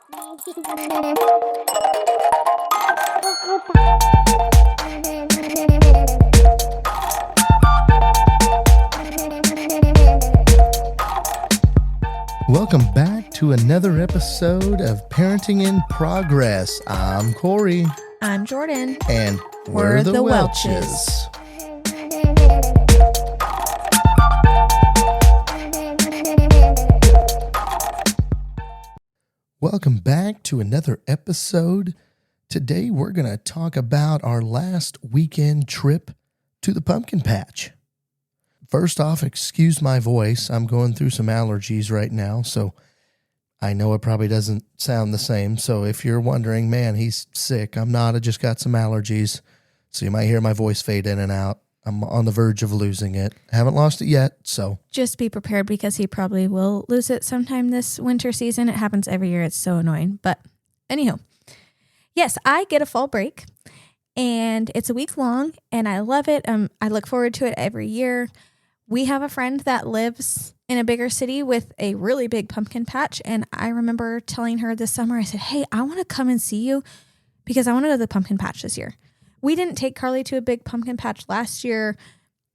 Welcome back to another episode of Parenting in Progress. I'm Korey. I'm Jordynn. And we're the Welches. Welcome back to another episode. Today we're going to talk about our last weekend trip to the pumpkin patch. First off, excuse my voice. I'm going through some allergies right now, so I know it probably doesn't sound the same. So if you're wondering, man, he's sick, I'm not. I just got some allergies, so you might hear my voice fade in and out. I'm on the verge of losing it. Haven't lost it yet, so. Just be prepared because he probably will lose it sometime this winter season. It happens every year. It's so annoying. But anyhow, yes, I get a fall break, and it's a week long, and I love it. I look forward to it every year. We have a friend that lives in a bigger city with a really big pumpkin patch. And I remember telling her this summer, I said, hey, I want to come and see you because I want to go to the pumpkin patch this year. We didn't take Karlee to a big pumpkin patch last year.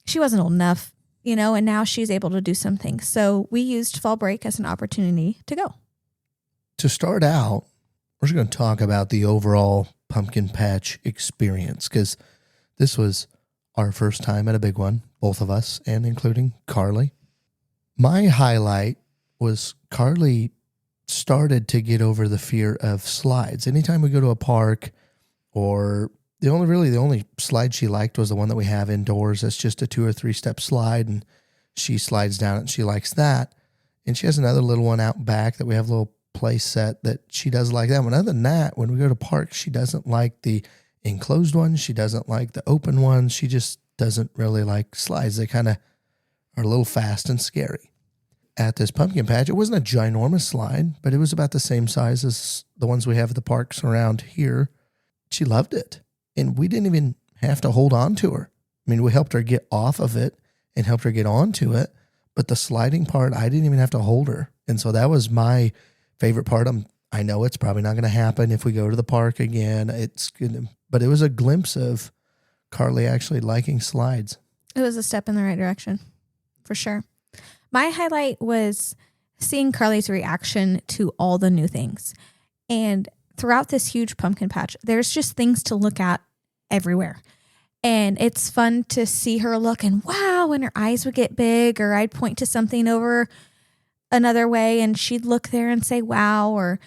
She wasn't old enough, and now she's able to do some things. So we used fall break as an opportunity to go. To start out, we're just going to talk about the overall pumpkin patch experience because this was our first time at a big one, both of us, and including Karlee. My highlight was Karlee started to get over the fear of slides. Anytime we go to a park, or the only slide she liked was the one that we have indoors. That's just a 2 or 3 step slide, and she slides down it and she likes that. And she has another little one out back that we have a little play set that she does like that one. Other than that, when we go to parks, she doesn't like the enclosed ones. She doesn't like the open ones. She just doesn't really like slides. They kind of are a little fast and scary. At this pumpkin patch, it wasn't a ginormous slide, but it was about the same size as the ones we have at the parks around here. She loved it. And we didn't even have to hold on to her. I mean, we helped her get off of it and helped her get onto it. But the sliding part, I didn't even have to hold her. And so that was my favorite part. I know it's probably not going to happen if we go to the park again. But it was a glimpse of Karlee actually liking slides. It was a step in the right direction, for sure. My highlight was seeing Karlee's reaction to all the new things. And throughout this huge pumpkin patch, there's just things to look at everywhere. And it's fun to see her look and wow, and her eyes would get big, or I'd point to something over another way and she'd look there and say, wow, or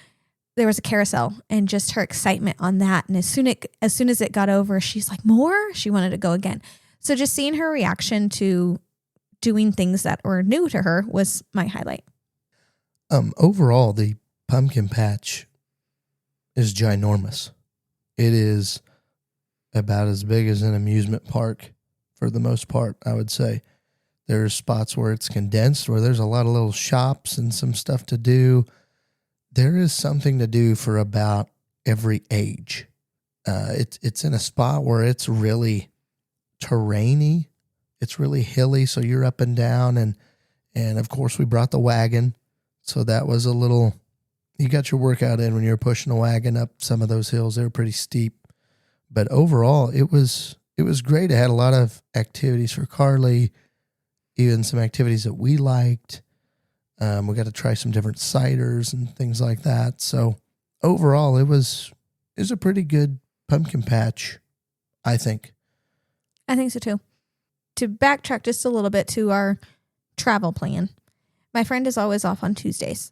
there was a carousel and just her excitement on that. And as soon as it got over, she's like, more? She wanted to go again. So just seeing her reaction to doing things that were new to her was my highlight. Overall, the pumpkin patch is ginormous. It is about as big as an amusement park for the most part, I would say. There's spots where it's condensed, where there's a lot of little shops and some stuff to do. There is something to do for about every age. It's in a spot where it's really terrainy. It's really hilly, so you're up and down. And of course, we brought the wagon. So that was you got your workout in when you were pushing the wagon up some of those hills. They were pretty steep. But overall, it was great. It had a lot of activities for Karlee, even some activities that we liked. We got to try some different ciders and things like that. So overall, it was a pretty good pumpkin patch, I think. I think so too. To backtrack just a little bit to our travel plan, my friend is always off on Tuesdays.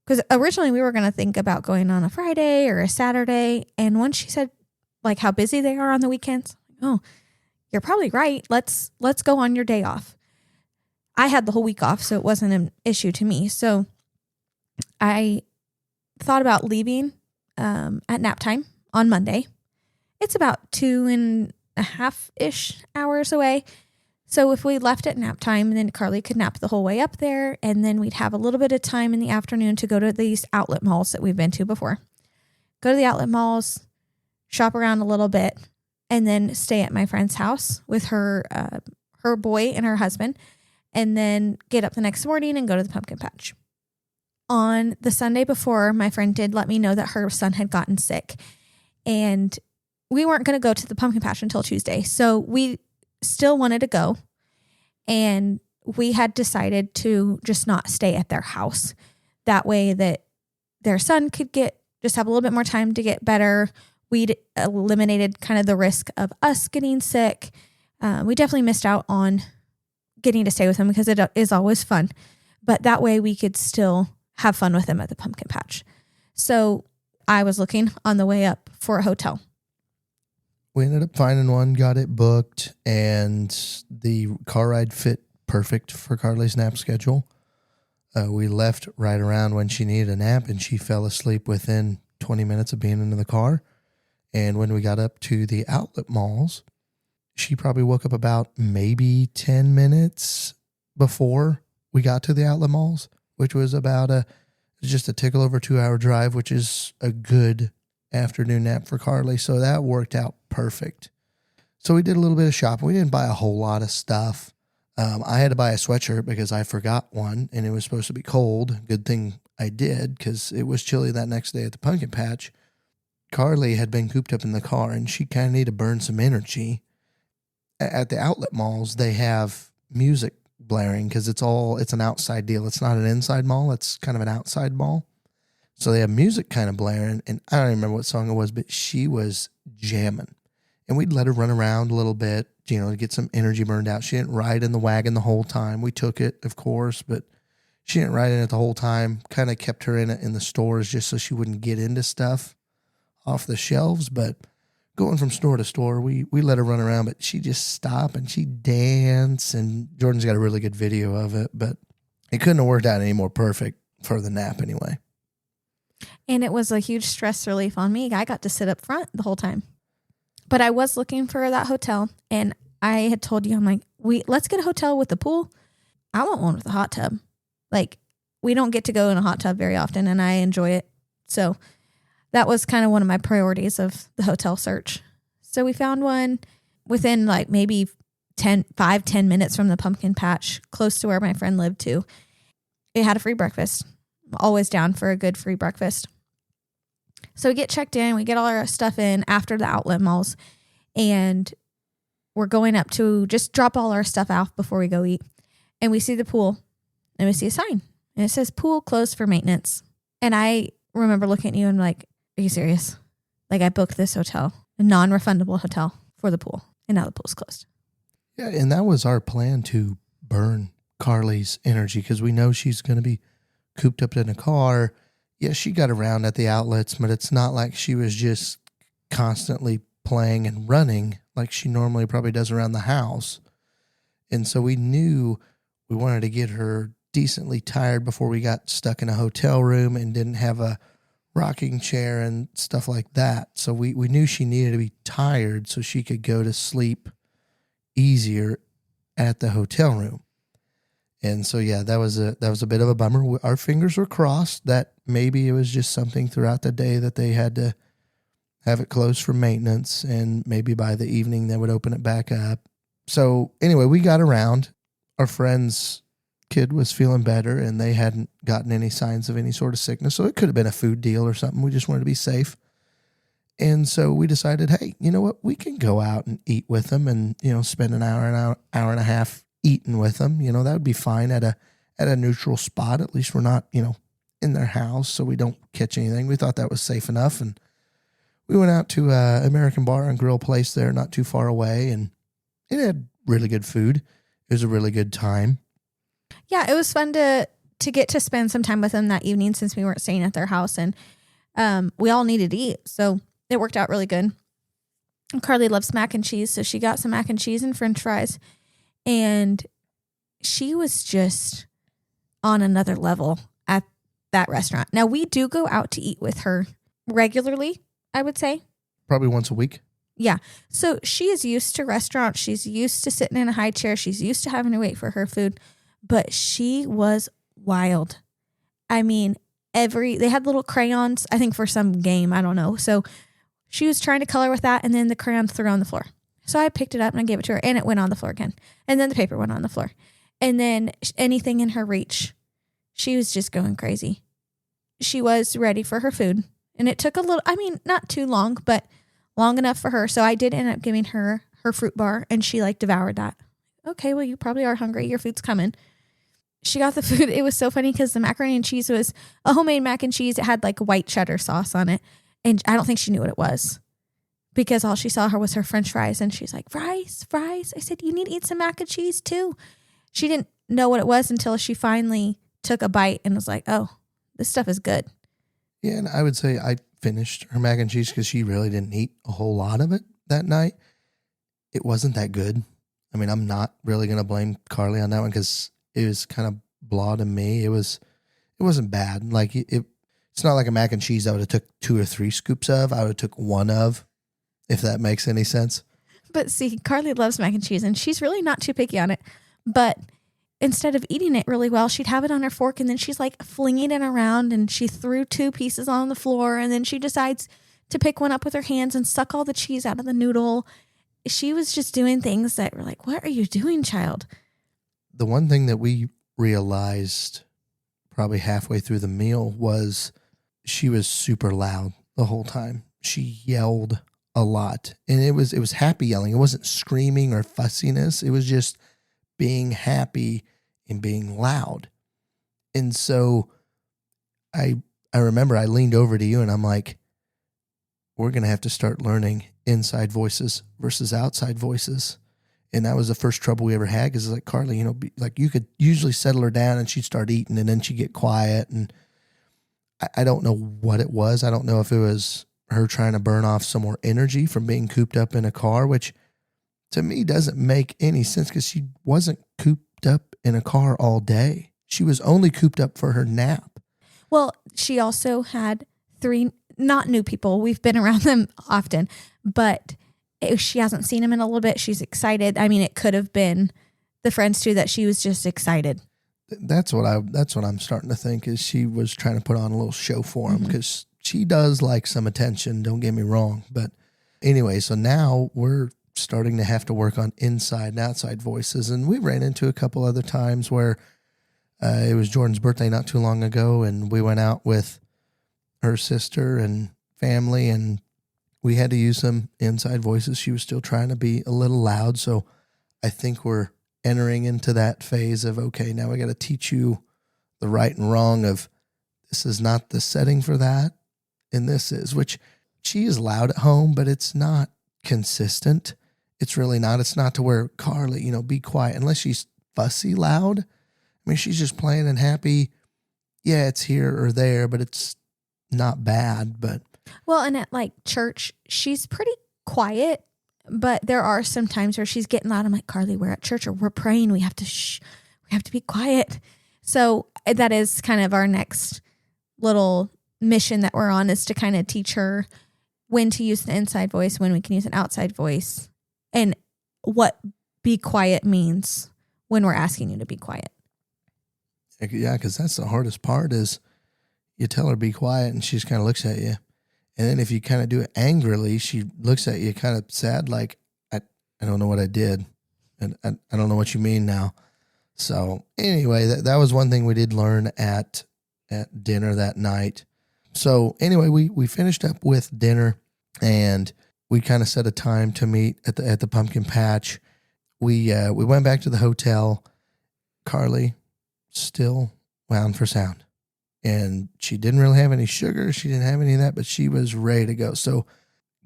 Because originally we were going to think about going on a Friday or a Saturday. And once she said like how busy they are on the weekends, oh, you're probably right. Let's go on your day off. I had the whole week off, so it wasn't an issue to me. So I thought about leaving at nap time on Monday. It's about 2.5-ish hours away. So if we left at nap time, then Karlee could nap the whole way up there, and then we'd have a little bit of time in the afternoon to go to these outlet malls that we've been to before. Go to the outlet malls, shop around a little bit, and then stay at my friend's house with her boy and her husband, and then get up the next morning and go to the pumpkin patch. on the Sunday before, my friend did let me know that her son had gotten sick. And we weren't going to go to the pumpkin patch until Tuesday. So we still wanted to go. And we had decided to just not stay at their house. That way that their son could just have a little bit more time to get better. We'd eliminated kind of the risk of us getting sick. We definitely missed out on getting to stay with him because it is always fun. But that way we could still have fun with him at the pumpkin patch. So I was looking on the way up for a hotel. We ended up finding one, got it booked, and the car ride fit perfect for Karlee's nap schedule. We left right around when she needed a nap, and she fell asleep within 20 minutes of being in the car. And when we got up to the outlet malls, she probably woke up about maybe 10 minutes before we got to the outlet malls, which was about just a tickle over 2-hour drive, which is a good afternoon nap for Karlee. So that worked out perfect. So we did a little bit of shopping. We didn't buy a whole lot of stuff. I had to buy a sweatshirt because I forgot one and it was supposed to be cold. Good thing I did because it was chilly that next day at the pumpkin patch. Karlee had been cooped up in the car and she kind of needed to burn some energy. At the outlet malls, they have music blaring because it's an outside deal. It's not an inside mall. It's kind of an outside mall. So they have music kind of blaring, and I don't even remember what song it was, but she was jamming. And we'd let her run around a little bit, to get some energy burned out. She didn't ride in the wagon the whole time. We took it, of course, but she didn't ride in it the whole time. Kind of kept her in it in the stores just so she wouldn't get into stuff off the shelves. But going from store to store, we let her run around, but she just stopped and she danced. And Jordan's got a really good video of it, but it couldn't have worked out any more perfect for the nap anyway. And it was a huge stress relief on me. I got to sit up front the whole time. But I was looking for that hotel, and I had told you, I'm like, let's get a hotel with a pool. I want one with a hot tub. Like, we don't get to go in a hot tub very often, and I enjoy it. So that was kind of one of my priorities of the hotel search. So we found one within like maybe 10 minutes from the pumpkin patch, close to where my friend lived too. It had a free breakfast. I'm always down for a good free breakfast. So we get checked in, we get all our stuff in after the outlet malls, and we're going up to just drop all our stuff off before we go eat. And we see the pool, and we see a sign, and it says pool closed for maintenance. And I remember looking at you and like, are you serious? Like, I booked this hotel, a non-refundable hotel for the pool, and now the pool's closed. Yeah, and that was our plan, to burn Karlee's energy because we know she's going to be cooped up in a car. Yeah, she got around at the outlets, but it's not like she was just constantly playing and running like she normally probably does around the house. And so we knew we wanted to get her decently tired before we got stuck in a hotel room and didn't have a rocking chair and stuff like that. So we knew she needed to be tired so she could go to sleep easier at the hotel room. And so, yeah, that was a bit of a bummer. Our fingers were crossed that maybe it was just something throughout the day that they had to have it closed for maintenance, and maybe by the evening they would open it back up. So anyway, we got around. Our friend's kid was feeling better, and they hadn't gotten any signs of any sort of sickness. So it could have been a food deal or something. We just wanted to be safe. And so we decided, hey, you know what? We can go out and eat with them and, spend an hour and a half eating with them. That would be fine at a neutral spot. At least we're not, in their house, so we don't catch anything. We thought that was safe enough. And we went out to American Bar and Grill place there not too far away, and it had really good food. It was a really good time. Yeah, it was fun to get to spend some time with them that evening since we weren't staying at their house, and we all needed to eat, so it worked out really good. Karlee loves mac and cheese, so she got some mac and cheese and french fries, and she was just on another level at that restaurant. Now, we do go out to eat with her regularly, I would say. Probably once a week. Yeah. So she is used to restaurants. She's used to sitting in a high chair. She's used to having to wait for her food. But she was wild. I mean, they had little crayons, I think for some game. I don't know. So she was trying to color with that, and then the crayons threw on the floor. So I picked it up and I gave it to her, and it went on the floor again. And then the paper went on the floor. And then anything in her reach, she was just going crazy. she was ready for her food. And it took a little, not too long, but long enough for her. So I did end up giving her her fruit bar, and she like devoured that. Okay, well, you probably are hungry. Your food's coming. She got the food. It was so funny because the macaroni and cheese was a homemade mac and cheese. It had like white cheddar sauce on it. And I don't think she knew what it was because all she saw was her French fries. And she's like, fries. I said, you need to eat some mac and cheese too. She didn't know what it was until she finally took a bite and was like, oh, this stuff is good. Yeah, and I would say I finished her mac and cheese because she really didn't eat a whole lot of it that night. It wasn't that good. I mean, I'm not really going to blame Karlee on that one because it was kind of blah to me. It wasn't bad. Like it's not like a mac and cheese I would have took 2 or 3 scoops of. I would have took 1 of, if that makes any sense. But see, Karlee loves mac and cheese, and she's really not too picky on it. But instead of eating it really well, she'd have it on her fork, and then she's like flinging it around, and she threw 2 pieces on the floor, and then she decides to pick one up with her hands and suck all the cheese out of the noodle. She was just doing things that were like, what are you doing, child? The one thing that we realized probably halfway through the meal was she was super loud the whole time. She yelled a lot, and it was happy yelling. It wasn't screaming or fussiness. It was just being happy and being loud. And so I remember I leaned over to you and I'm like, we're going to have to start learning inside voices versus outside voices. And that was the first trouble we ever had because it's like, Karlee, like you could usually settle her down and she'd start eating and then she'd get quiet. And I don't know what it was. I don't know if it was her trying to burn off some more energy from being cooped up in a car, which to me doesn't make any sense because she wasn't cooped up in a car all day. She was only cooped up for her nap. Well, she also had 3 not new people. We've been around them often, but she hasn't seen them in a little bit. She's excited. I mean, it could have been the friends too that she was just excited. That's what I'm starting to think is she was trying to put on a little show for him because she does like some attention. Don't get me wrong. But anyway, so now we're starting to have to work on inside and outside voices. And we ran into a couple other times where it was Jordan's birthday not too long ago. And we went out with her sister and family and we had to use some inside voices. She was still trying to be a little loud. So I think we're entering into that phase of, okay, now we got to teach you the right and wrong of this is not the setting for that. And this is, which she is loud at home, but it's not consistent. It's really not. It's not to where Karlee, be quiet unless she's fussy loud. I mean, she's just playing and happy. Yeah, it's here or there, but it's not bad. But well, and at like church, she's pretty quiet, but there are some times where she's getting loud. I'm like, Karlee, we're at church or we're praying. We have to we have to be quiet. So that is kind of our next little mission that we're on is to kind of teach her when to use the inside voice, when we can use an outside voice, and what be quiet means when we're asking you to be quiet. Yeah, because that's the hardest part is you tell her be quiet and she just kind of looks at you. And then if you kind of do it angrily, she looks at you kind of sad, like, I don't know what I did. And I don't know what you mean now. So anyway, that was one thing we did learn at dinner that night. So anyway, we finished up with dinner and we kind of set a time to meet at the pumpkin patch. We went back to the hotel. Karlee still wound for sound. And she didn't really have any sugar. She didn't have any of that, but she was ready to go. So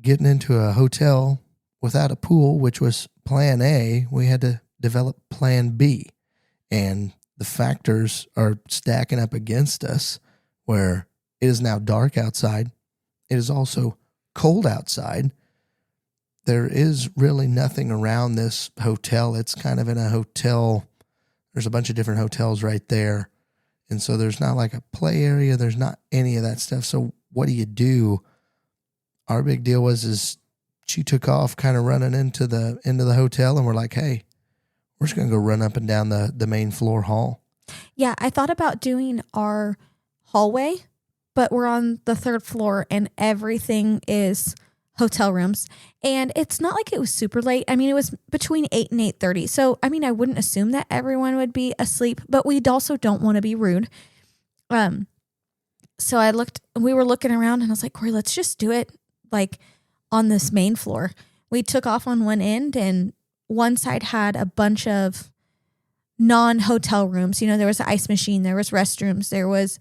getting into a hotel without a pool, which was plan A, we had to develop plan B. And the factors are stacking up against us where it is now dark outside. It is also cold outside. There is really nothing around this hotel. It's kind of in a hotel. There's a bunch of different hotels right there. And so there's not like a play area. There's not any of that stuff. So what do? Our big deal is she took off kind of running into the hotel and we're like, hey, we're just going to go run up and down the main floor hall. Yeah, I thought about doing our hallway, but we're on the 3rd floor and everything is hotel rooms. And it's not like it was super late. I mean, it was between 8 and 8:30. So, I mean, I wouldn't assume that everyone would be asleep, but we also don't want to be rude. So we were looking around and I was like, Korey, let's just do it like on this main floor. We took off on one end and one side had a bunch of non-hotel rooms. There was an ice machine, there was restrooms, there was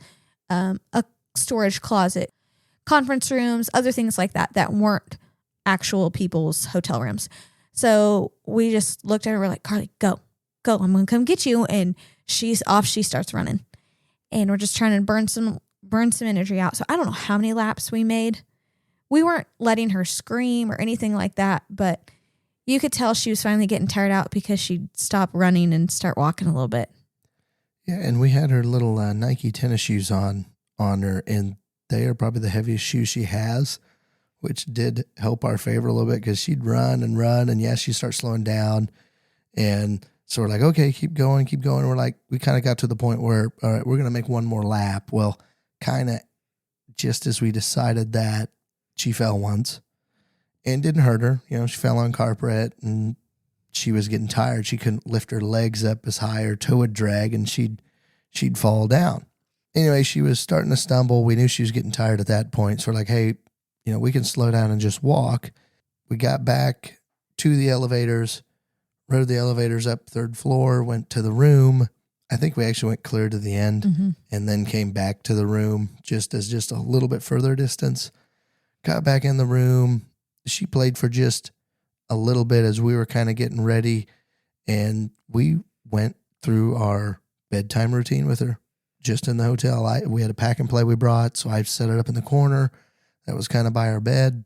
a storage closet, conference rooms, other things like that weren't actual people's hotel rooms. So we just looked at her, we're like, Karlee, go, I'm going to come get you. And she's off, she starts running. And we're just trying to burn some energy out. So I don't know how many laps we made. We weren't letting her scream or anything like that, but you could tell she was finally getting tired out because she'd stop running and start walking a little bit. Yeah, and we had her little Nike tennis shoes on her, and they are probably the heaviest shoes she has, which did help our favor a little bit because she'd run, and yes, she starts slowing down. And so we're like, okay, keep going. We're like, we kind of got to the point where, all right, we're going to make one more lap. Well, kind of just as we decided that, she fell once and didn't hurt her. She fell on carpet and she was getting tired. She couldn't lift her legs up as high, her toe would drag and she'd fall down. Anyway, she was starting to stumble. We knew she was getting tired at that point. So we're like, hey, we can slow down and just walk. We got back to the elevators, rode the elevators up 3rd floor, went to the room. I think we actually went clear to the end and then came back to the room just a little bit further distance. Got back in the room. She played for just a little bit as we were kind of getting ready. And we went through our bedtime routine with her just in the hotel. We had a pack and play we brought, so I set it up in the corner. That was kind of by our bed.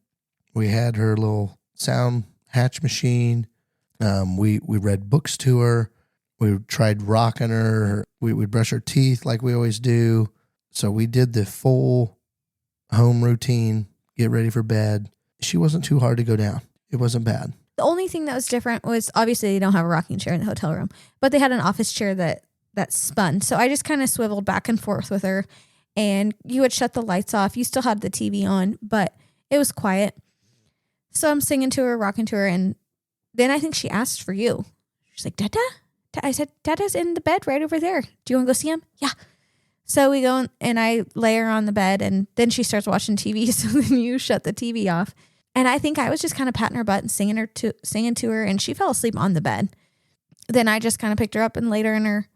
We had her little sound hatch machine. We read books to her. We tried rocking her. We'd brush her teeth like we always do. So we did the full home routine, get ready for bed. She wasn't too hard to go down. It wasn't bad. The only thing that was different was obviously they don't have a rocking chair in the hotel room, but they had an office chair that spun. So I just kind of swiveled back and forth with her, and you would shut the lights off. You still had the TV on, but it was quiet. So I'm singing to her, rocking to her, and then I think she asked for you. She's like, Dada? I said, Dada's in the bed right over there. Do you want to go see him? Yeah. So we go and I lay her on the bed, and then she starts watching TV. So then you shut the TV off. And I think I was just kind of patting her butt and singing to her, and she fell asleep on the bed. Then I just kind of picked her up and laid her in her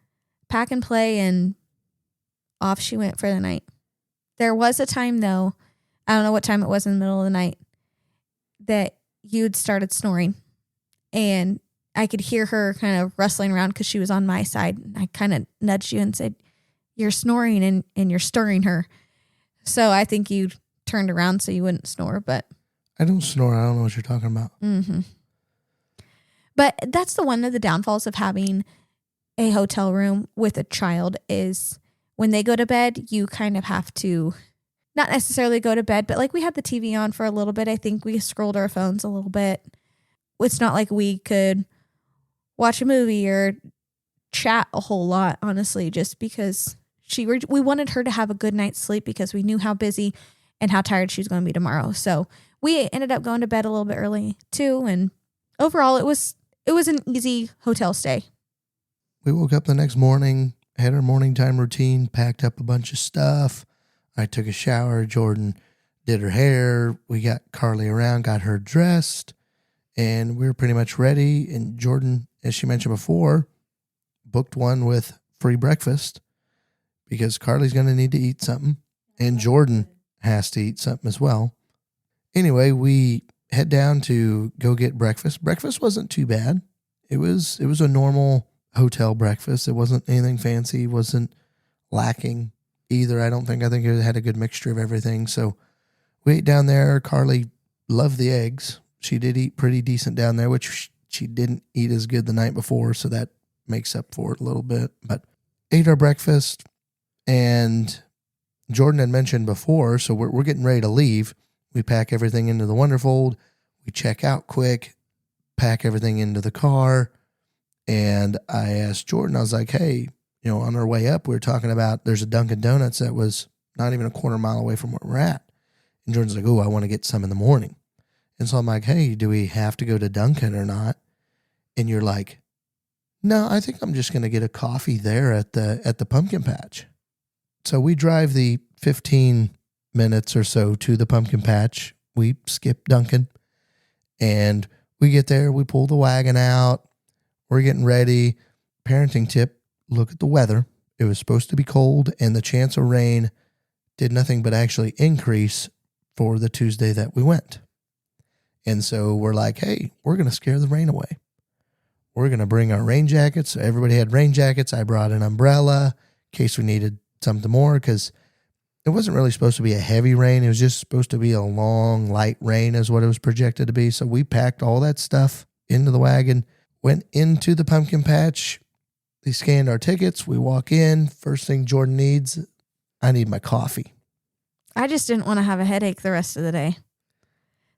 pack and play, and off she went for the night. There was a time, though, I don't know what time it was in the middle of the night, that you'd started snoring. And I could hear her kind of rustling around because she was on my side. I kind of nudged you and said, you're snoring and you're stirring her. So I think you turned around so you wouldn't snore, but I don't snore. I don't know what you're talking about. Mm-hmm. But that's one of the downfalls of having a hotel room with a child is when they go to bed, you kind of have to not necessarily go to bed, but like we had the TV on for a little bit. I think we scrolled our phones a little bit. It's not like we could watch a movie or chat a whole lot, honestly, just because we wanted her to have a good night's sleep because we knew how busy and how tired she was going to be tomorrow. So we ended up going to bed a little bit early too. And overall, it was an easy hotel stay. We woke up the next morning, had our morning time routine, packed up a bunch of stuff. I took a shower. Jordan did her hair. We got Karlee around, got her dressed, and we were pretty much ready. And Jordan, as she mentioned before, booked one with free breakfast because Karlee's going to need to eat something, and Jordan has to eat something as well. Anyway, we head down to go get breakfast. Breakfast wasn't too bad. It was a normal hotel breakfast. It wasn't anything fancy. It wasn't lacking either. I think it had a good mixture of everything. So we ate down there. Karlee loved the eggs. She did eat pretty decent down there, which she didn't eat as good the night before, so that makes up for it a little bit. But ate our breakfast, and Jordan had mentioned before, so we're getting ready to leave. We pack everything into the Wonderfold. We check out quick, pack everything into the car. And I asked Jordan, I was like, hey, on our way up, we were talking about there's a Dunkin' Donuts that was not even a quarter mile away from where we're at. And Jordan's like, oh, I want to get some in the morning. And so I'm like, hey, do we have to go to Dunkin' or not? And you're like, no, I think I'm just going to get a coffee there at the pumpkin patch. So we drive the 15 minutes or so to the pumpkin patch. We skip Duncan, and we get there. We pull the wagon out. We're getting ready. Parenting tip, look at the weather. It was supposed to be cold, and the chance of rain did nothing but actually increase for the Tuesday that we went. And so we're like, hey, we're going to scare the rain away. We're going to bring our rain jackets. So everybody had rain jackets. I brought an umbrella in case we needed something more, because it wasn't really supposed to be a heavy rain. It was just supposed to be a long, light rain is what it was projected to be. So we packed all that stuff into the wagon, went into the pumpkin patch. They scanned our tickets. We walk in. First thing Jordan needs, I need my coffee. I just didn't want to have a headache the rest of the day.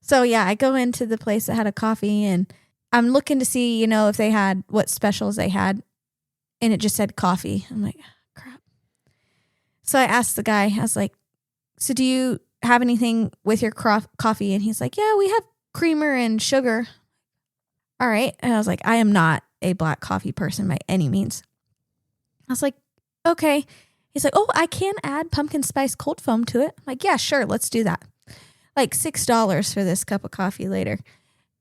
So yeah, I go into the place that had a coffee, and I'm looking to see, if they had what specials they had, and it just said coffee. I'm like, crap. So I asked the guy, I was like, so do you have anything with your coffee? And he's like, yeah, we have creamer and sugar. All right. And I was like, I am not a black coffee person by any means. I was like, okay. He's like, oh, I can add pumpkin spice cold foam to it. I'm like, yeah, sure. Let's do that. Like $6 for this cup of coffee later.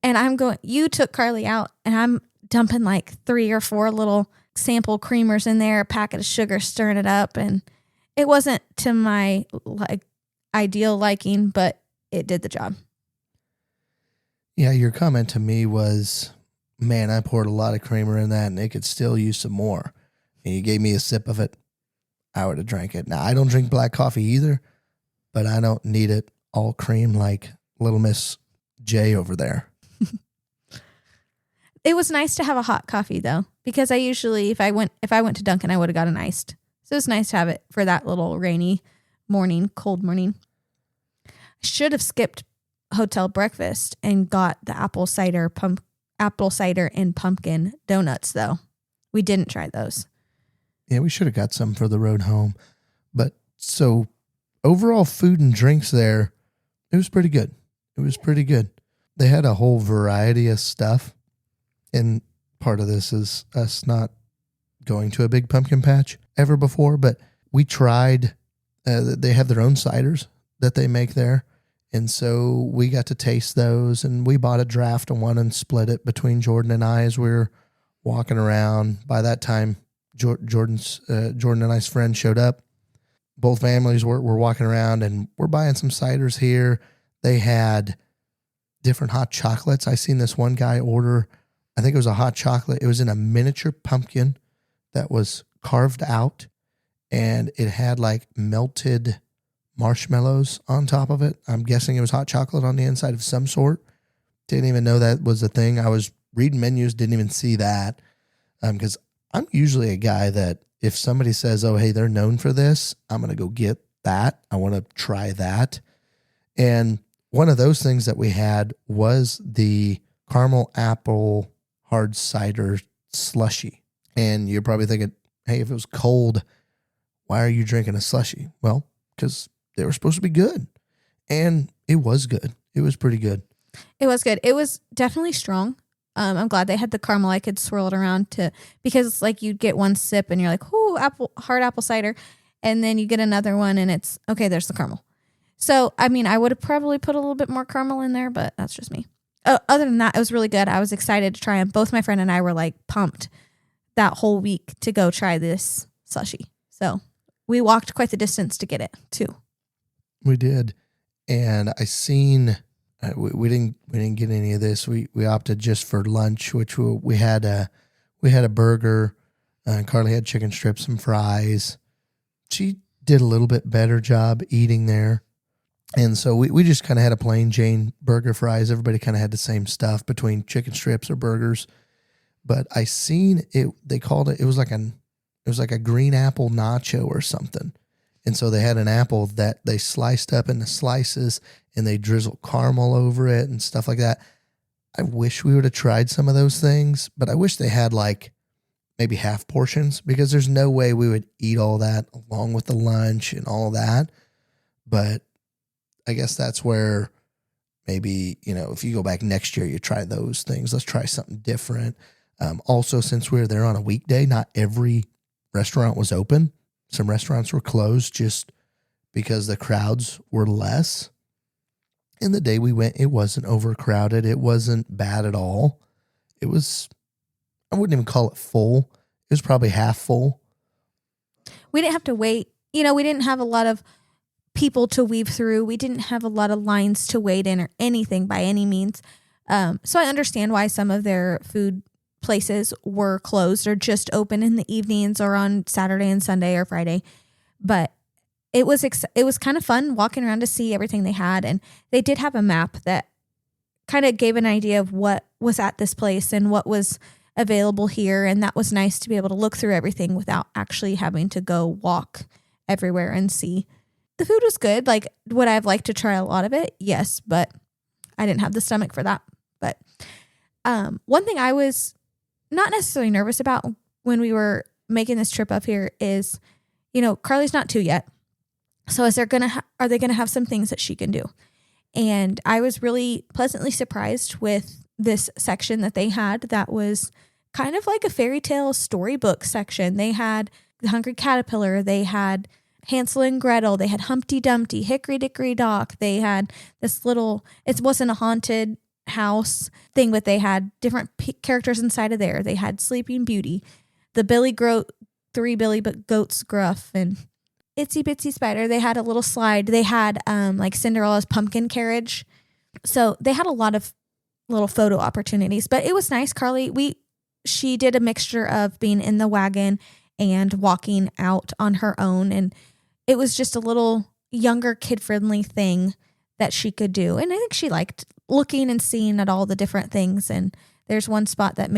And you took Karlee out, and I'm dumping like 3 or 4 little sample creamers in there, a packet of sugar, stirring it up. And it wasn't to my ideal liking, but it did the job. Yeah, your comment to me was, man, I poured a lot of creamer in that, and it could still use some more. And you gave me a sip of it. I would have drank it. Now, I don't drink black coffee either, but I don't need it all cream like little Miss J over there. It was nice to have a hot coffee though, because I usually, if I went to Dunkin', I would have gotten iced. So it was nice to have it for that little rainy morning, cold morning. I should have skipped hotel breakfast and got the apple cider and pumpkin donuts though. We didn't try those. Yeah, we should have got some for the road home. But so overall food and drinks there, it was pretty good. They had a whole variety of stuff. And part of this is us not going to a big pumpkin patch ever before, but we tried, they have their own ciders that they make there. And so we got to taste those, and we bought a draft of one and split it between Jordan and I as we were walking around. By that time, Jordan and I's friend showed up. Both families were walking around, and we're buying some ciders here. They had different hot chocolates. I seen this one guy order, I think it was a hot chocolate. It was in a miniature pumpkin that was carved out, and it had like melted marshmallows on top of it. I'm guessing it was hot chocolate on the inside of some sort. Didn't even know that was a thing. I was reading menus, didn't even see that. Because I'm usually a guy that if somebody says, oh, hey, they're known for this, I'm going to go get that. I want to try that. And one of those things that we had was the caramel apple hard cider slushy. And you're probably thinking, hey, if it was cold, why are you drinking a slushy? Well, because they were supposed to be good. And it was good. It was pretty good. It was good. It was definitely strong. I'm glad they had the caramel. I could swirl it around because it's like you'd get one sip and you're like, ooh, hard apple cider. And then you get another one and it's, okay, there's the caramel. So, I mean, I would have probably put a little bit more caramel in there, but that's just me. Other than that, it was really good. I was excited to try them. Both my friend and I were like pumped that whole week to go try this slushy. So we walked quite the distance to get it too. We did. And I seen, we didn't get any of this. We opted just for lunch, which we had a burger. Karlee had chicken strips and fries. She did a little bit better job eating there. And so we just kind of had a plain Jane burger, fries. Everybody kind of had the same stuff between chicken strips or burgers. But I seen it, they called it was like a green apple nacho or something. And so they had an apple that they sliced up into slices and they drizzled caramel over it and stuff like that. I wish we would have tried some of those things, but I wish they had like maybe half portions, because there's no way we would eat all that along with the lunch and all that. But I guess that's where maybe, if you go back next year, you try those things. Let's try something different. Also, since we were there on a weekday, not every restaurant was open. Some restaurants were closed just because the crowds were less. And the day we went, it wasn't overcrowded. It wasn't bad at all. It was, I wouldn't even call it full. It was probably half full. We didn't have to wait. We didn't have a lot of people to weave through. We didn't have a lot of lines to wait in or anything by any means. So I understand why some of their food places were closed or just open in the evenings or on Saturday and Sunday or Friday. But it was kind of fun walking around to see everything they had. And they did have a map that kind of gave an idea of what was at this place and what was available here. And that was nice to be able to look through everything without actually having to go walk everywhere and see. The food was good. Like, would I have liked to try a lot of it? Yes, but I didn't have the stomach for that. But one thing I was not necessarily nervous about when we were making this trip up here is, Karlee's not 2 yet. So are they going to have some things that she can do? And I was really pleasantly surprised with this section that they had that was kind of like a fairy tale storybook section. They had the Hungry Caterpillar. They had Hansel and Gretel. They had Humpty Dumpty, Hickory Dickory Dock. They had this little, it wasn't a haunted house thing, but they had different characters inside of there. They had Sleeping Beauty, the three Billy Goats Gruff, and Itsy Bitsy Spider. They had a little slide. They had like Cinderella's pumpkin carriage. So they had a lot of little photo opportunities, but it was nice. Karlee, she did a mixture of being in the wagon and walking out on her own. And it was just a little younger kid-friendly thing that she could do. And I think she liked looking and seeing at all the different things. And there's one spot that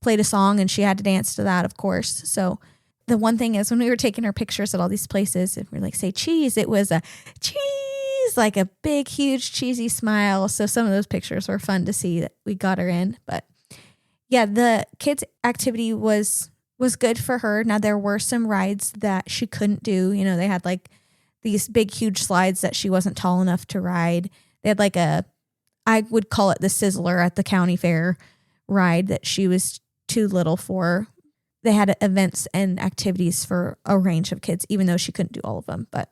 played a song and she had to dance to that, of course. So the one thing is when we were taking her pictures at all these places, if we like say cheese, it was a cheese, like a big, huge, cheesy smile. So some of those pictures were fun to see that we got her in. But yeah, the kids' activity was good for her. Now, there were some rides that she couldn't do. They had like these big, huge slides that she wasn't tall enough to ride. They had like I would call it the Sizzler at the county fair ride that she was too little for. They had events and activities for a range of kids, even though she couldn't do all of them. But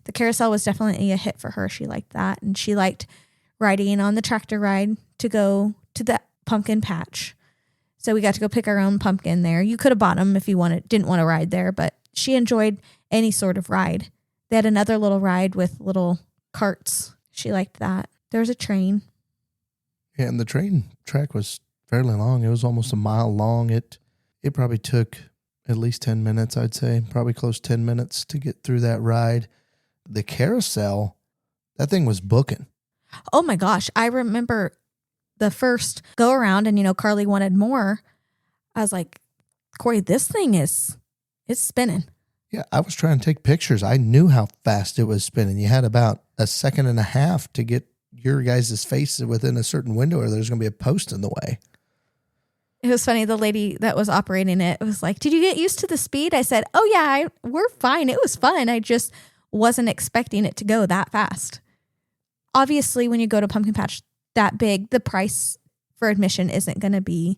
the carousel was definitely a hit for her. She liked that. And she liked riding on the tractor ride to go to the pumpkin patch. So we got to go pick our own pumpkin there. You could have bought them if you didn't want to ride there, but she enjoyed any sort of ride. They had another little ride with little carts. She liked that. There was a train. Yeah, and the train track was fairly long. It was almost a mile long. It probably took at least 10 minutes, I'd say. Probably close 10 minutes to get through that ride. The carousel, that thing was booking. Oh my gosh. I remember the first go around and, Karlee wanted more. I was like, Korey, this thing it's spinning. Yeah, I was trying to take pictures. I knew how fast it was spinning. You had about a second and a half to get your guys' faces within a certain window or there's going to be a post in the way. It was funny. The lady that was operating it was like, did you get used to the speed? I said, oh yeah, we're fine. It was fun. I just wasn't expecting it to go that fast. Obviously, when you go to Pumpkin Patch that big, the price for admission isn't going to be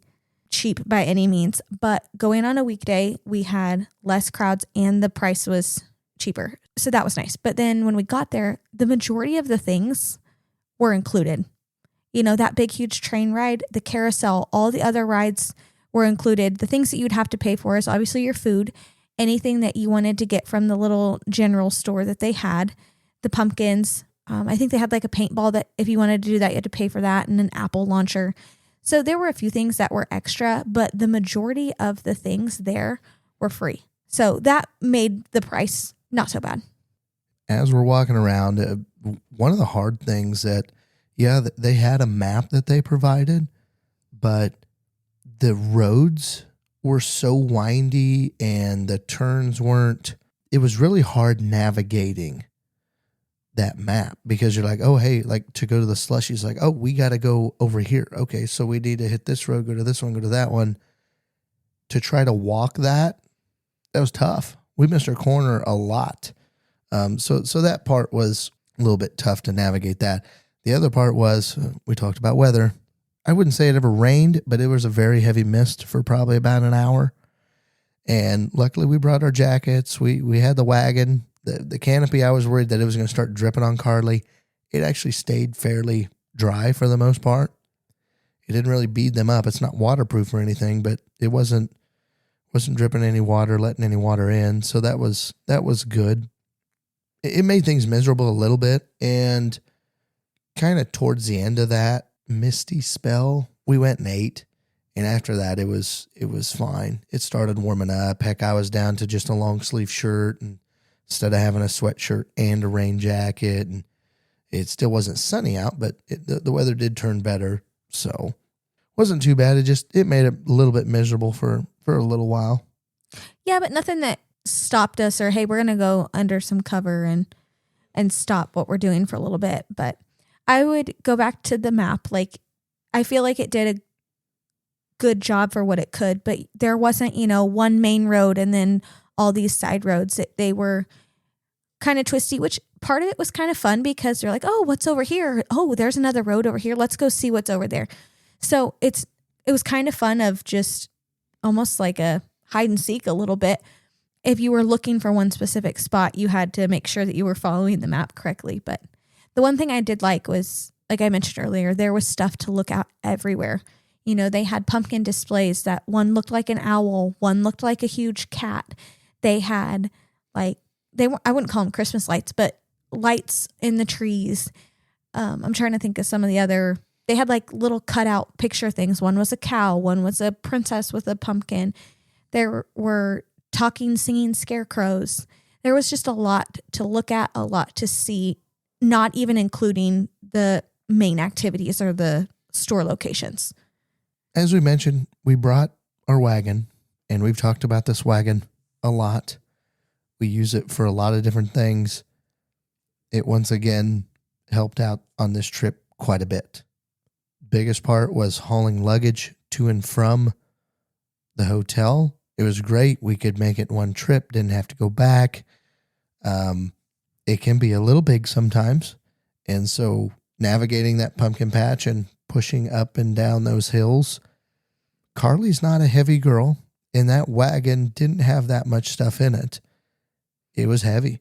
cheap by any means. But going on a weekday, we had less crowds and the price was cheaper. So that was nice. But then when we got there, the majority of the things were included. That big, huge train ride, the carousel, all the other rides were included. The things that you would have to pay for is obviously your food, anything that you wanted to get from the little general store that they had, the pumpkins. I think they had like a paintball that if you wanted to do that, you had to pay for that, and an apple launcher. So there were a few things that were extra, but the majority of the things there were free. So that made the price not so bad. As we're walking around, one of the hard things that, yeah, they had a map that they provided, but the roads were so windy and the turns weren't, it was really hard navigating that map because you're like, oh, hey, like to go to the slushies, like, oh, we got to go over here. Okay, so we need to hit this road, go to this one, go to that one. To try to walk that was tough. We missed our corner a lot. So that part was a little bit tough to navigate that. The other part was, we talked about weather. I wouldn't say it ever rained, but it was a very heavy mist for probably about an hour. And luckily we brought our jackets. We had the wagon. The canopy, I was worried that it was going to start dripping on Karlee. It actually stayed fairly dry for the most part. It didn't really bead them up. It's not waterproof or anything, but it wasn't dripping any water, letting any water in. So that was good. It made things miserable a little bit, and kind of towards the end of that misty spell, we went and ate. And after that, it was fine. It started warming up. Heck, I was down to just a long sleeve shirt, and instead of having a sweatshirt and a rain jacket. And it still wasn't sunny out, but the weather did turn better. So wasn't too bad. It made it a little bit miserable for a little while. Yeah, but nothing that stopped us or, hey, we're going to go under some cover and stop what we're doing for a little bit. But I would go back to the map. Like, I feel like it did a good job for what it could, but there wasn't, one main road and then all these side roads. They were kind of twisty, which part of it was kind of fun because they're like, oh, what's over here? Oh, there's another road over here. Let's go see what's over there. So it was kind of fun of just almost like a hide and seek a little bit. If you were looking for one specific spot, you had to make sure that you were following the map correctly. But the one thing I did like was, like I mentioned earlier, there was stuff to look at everywhere. They had pumpkin displays that one looked like an owl, one looked like a huge cat. They had I wouldn't call them Christmas lights, but lights in the trees. I'm trying to think of some of the other, they had like little cutout picture things. One was a cow, one was a princess with a pumpkin. There were talking, singing scarecrows. There was just a lot to look at, a lot to see, not even including the main activities or the store locations. As we mentioned, we brought our wagon, and we've talked about this wagon a lot. We use it for a lot of different things. It once again helped out on this trip quite a bit. Biggest part was hauling luggage to and from the hotel. It was great. We could make it one trip, didn't have to go back. It can be a little big sometimes. And so navigating that pumpkin patch and pushing up and down those hills. Karlee's not a heavy girl, and that wagon didn't have that much stuff in it. It was heavy.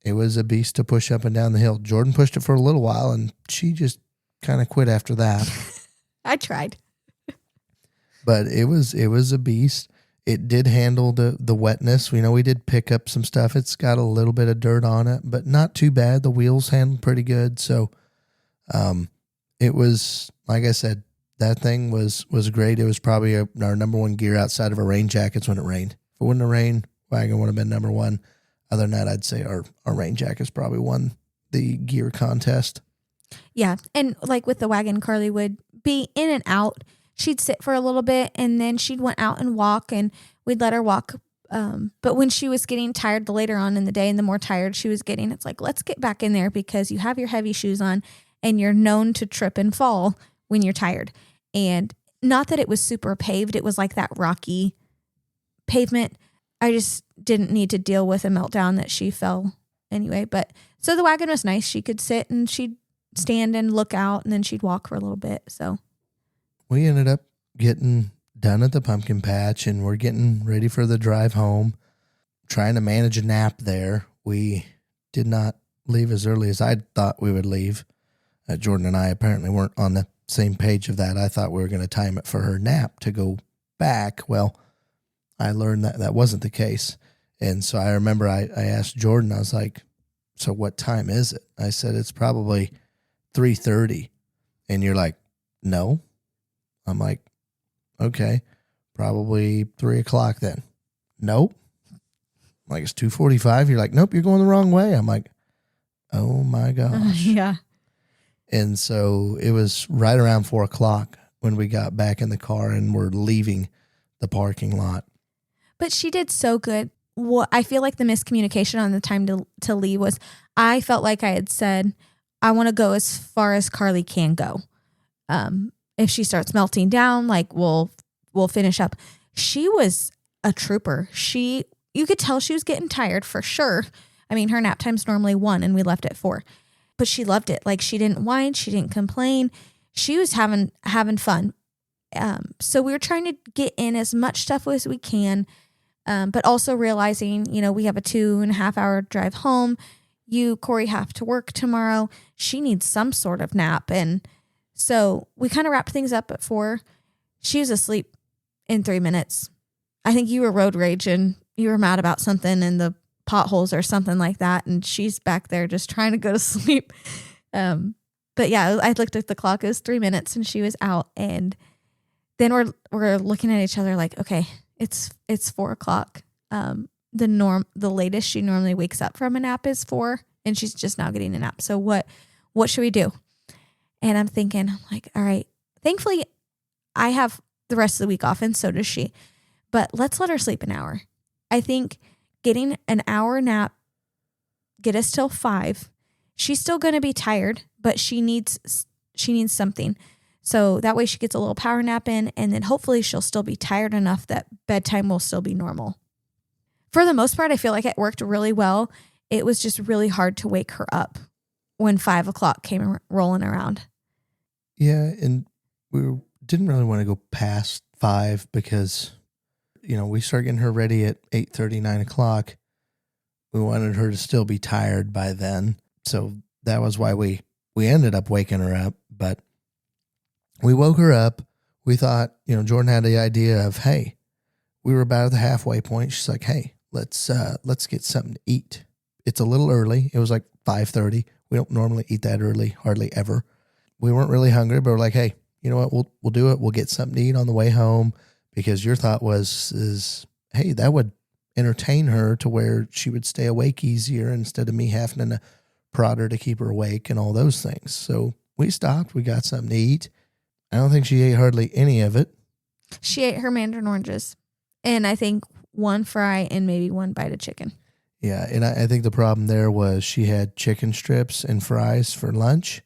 It was a beast to push up and down the hill. Jordan pushed it for a little while, and she just kind of quit after that. I tried. But it was a beast. It did handle the wetness. We did pick up some stuff. It's got a little bit of dirt on it, but not too bad. The wheels handled pretty good. So it was, like I said, that thing was great. It was probably our number one gear outside of our rain jackets when it rained. If it wouldn't have rained, wagon would have been number one. Other than that, I'd say our rain jackets probably won the gear contest. Yeah. And like with the wagon, Karlee would be in and out. She'd sit for a little bit and then she'd went out and walk, and we'd let her walk. But when she was getting tired, the later on in the day and the more tired she was getting, it's like, let's get back in there because you have your heavy shoes on and you're known to trip and fall when you're tired. And not that it was super paved. It was like that rocky pavement. I just didn't need to deal with a meltdown that she fell anyway. But so the wagon was nice. She could sit and she'd stand and look out, and then she'd walk for a little bit. So we ended up getting done at the pumpkin patch, and we're getting ready for the drive home, trying to manage a nap there. We did not leave as early as I thought we would leave. Jordan and I apparently weren't on the same page of that. I thought we were going to time it for her nap to go back. Well, I learned that wasn't the case. And so I remember I asked Jordan, I was like, so what time is it? I said, it's probably 3:30. And you're like, no. I'm like, okay, probably 3:00 then. Nope. I'm like, it's 2:45. You're like, nope, you're going the wrong way. I'm like, oh my gosh. Yeah. And so it was right around 4:00 when we got back in the car and we're leaving the parking lot. But she did so good. What I feel like the miscommunication on the time to leave was, I felt like I had said, I want to go as far as Karlee can go. If she starts melting down, like we'll finish up. She was a trooper. You could tell she was getting tired for sure. I mean, her nap time's normally 1 and we left at 4. But she loved it. Like, she didn't whine. She didn't complain. She was having fun. So we were trying to get in as much stuff as we can. But also realizing, we have a 2.5 hour drive home. You, Korey, have to work tomorrow. She needs some sort of nap. And so we kind of wrapped things up at 4. She was asleep in 3 minutes. I think you were road raging. You were mad about something in the potholes or something like that. And she's back there just trying to go to sleep. But yeah, I looked at the clock. It was 3 minutes and she was out. And then we're looking at each other like, okay, it's 4 o'clock. The latest she normally wakes up from a nap is 4, and she's just now getting a nap. So what should we do? And I'm thinking, like, all right, thankfully I have the rest of the week off and so does she, but let's let her sleep an hour. I think getting an hour nap, get us till 5. She's still going to be tired, but she needs something. So that way she gets a little power nap in, and then hopefully she'll still be tired enough that bedtime will still be normal. For the most part, I feel like it worked really well. It was just really hard to wake her up when 5 o'clock came rolling around. Yeah, and we didn't really want to go past 5 because, we started getting her ready at 8:30, 9 o'clock. We wanted her to still be tired by then. So that was why we ended up waking her up. But we woke her up. We thought, Jordynn had the idea of, hey, we were about at the halfway point. She's like, hey, let's get something to eat. It's a little early. It was like 5:30. We don't normally eat that early, hardly ever. We weren't really hungry, but we're like, hey, you know what? We'll do it. We'll get something to eat on the way home, because your thought is, hey, that would entertain her to where she would stay awake easier instead of me having to prod her to keep her awake and all those things. So we stopped. We got something to eat. I don't think she ate hardly any of it. She ate her mandarin oranges, and I think 1 fry and maybe 1 bite of chicken. Yeah, and I think the problem there was she had chicken strips and fries for lunch.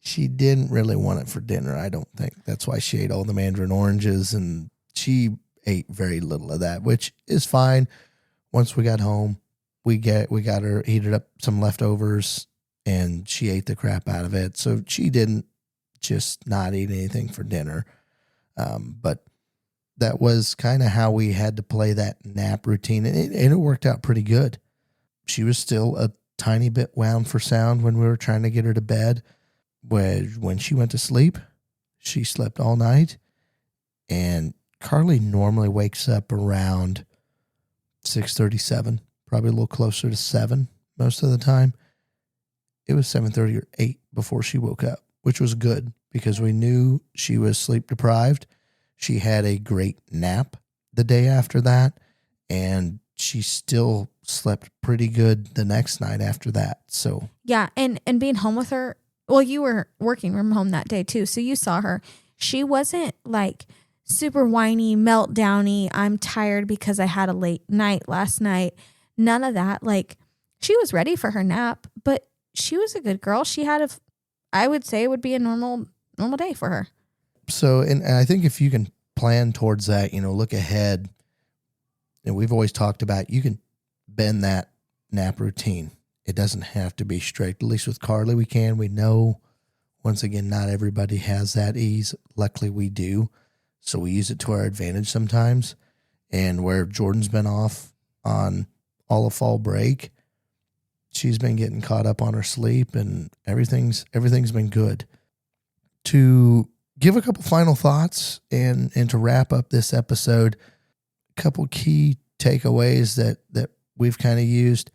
She didn't really want it for dinner, I don't think. That's why she ate all the mandarin oranges, and she ate very little of that, which is fine. Once we got home, we got her heated up some leftovers, and she ate the crap out of it. So she didn't just not eat anything for dinner. But that was kind of how we had to play that nap routine, and it worked out pretty good. She was still a tiny bit wound for sound when we were trying to get her to bed. When she went to sleep, she slept all night, and Karlee normally wakes up around 6:37, probably a little closer to 7 most of the time. It was 7:30 or 8 before she woke up, which was good because we knew she was sleep deprived. She had a great nap the day after that, and she still slept pretty good the next night after that. So yeah, and being home with her, well, you were working from home that day too, so you saw her. She wasn't like super whiny, meltdowny, I'm tired because I had a late night last night. None of that. Like, she was ready for her nap, but she was a good girl. She had I would say it would be a normal day for her. So, and I think if you can plan towards that, look ahead, and we've always talked about, you can bend that nap routine. It doesn't have to be strict. At least with Karlee, we can. We know, once again, not everybody has that ease. Luckily, we do. So we use it to our advantage sometimes. And where Jordynn's been off on all of fall break, she's been getting caught up on her sleep, and everything's been good. To give a couple final thoughts and to wrap up this episode, a couple key takeaways that we've kind of used.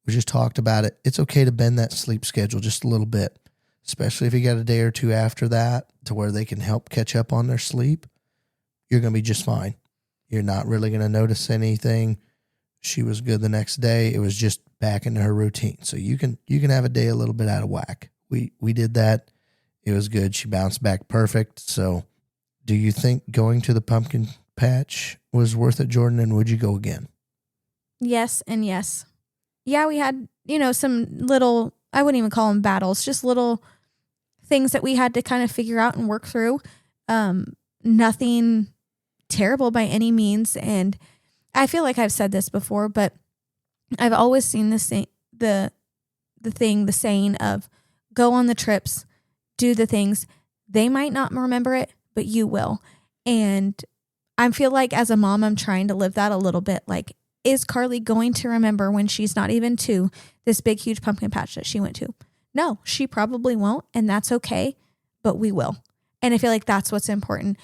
We just talked about it. It's okay to bend that sleep schedule just a little bit, especially if you got a day or two after that to where they can help catch up on their sleep. You're going to be just fine. You're not really going to notice anything. She was good the next day. It was just back into her routine. So you can have a day a little bit out of whack. We did that. It was good. She bounced back perfect. So do you think going to the pumpkin patch was worth it, Jordynn, and would you go again? Yes and yes. Yeah, we had, some little, I wouldn't even call them battles, just little things that we had to kind of figure out and work through. Nothing terrible by any means. And I feel like I've said this before, but I've always seen the saying of go on the trips, do the things. They might not remember it, but you will. And I feel like as a mom, I'm trying to live that a little bit. Like, is Karlee going to remember when she's not even 2, this big, huge pumpkin patch that she went to? No, she probably won't. And that's okay, but we will. And I feel like that's what's important.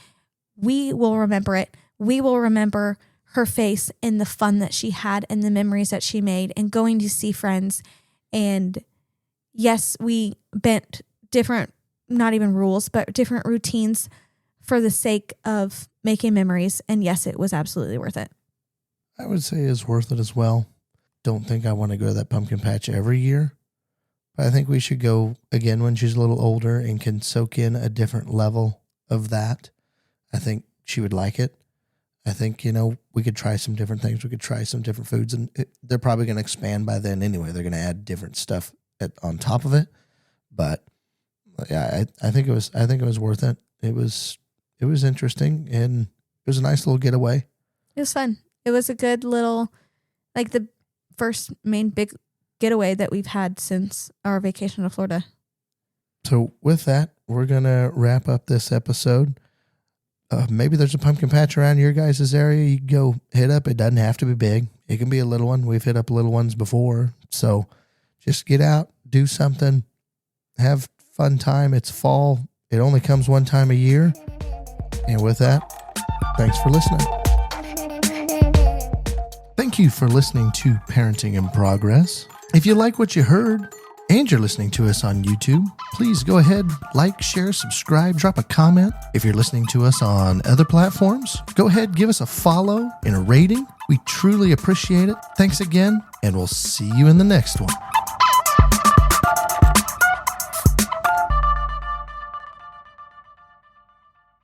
We will remember it. We will remember her face and the fun that she had and the memories that she made and going to see friends. And yes, we bent different, not even rules, but different routines for the sake of making memories. And yes, it was absolutely worth it. I would say it's worth it as well. Don't think I want to go to that pumpkin patch every year, but I think we should go again when she's a little older and can soak in a different level of that. I think she would like it. I think, we could try some different things. We could try some different foods, and they're probably going to expand by then anyway. They're going to add different stuff on top of it. But yeah, I think it was worth it. It was interesting, and it was a nice little getaway. It was fun. It was a good little, like the first main big getaway that we've had since our vacation to Florida. So with that, we're going to wrap up this episode. Maybe there's a pumpkin patch around your guys' area. You can go hit up. It doesn't have to be big. It can be a little one. We've hit up little ones before. So just get out, do something, have fun time. It's fall. It only comes one time a year. And with that, thanks for listening. Thank you for listening to Parenting in Progress. If you like what you heard and you're listening to us on YouTube, please go ahead, like, share, subscribe, drop a comment. If you're listening to us on other platforms, go ahead, give us a follow and a rating. We truly appreciate it. Thanks again, and we'll see you in the next one.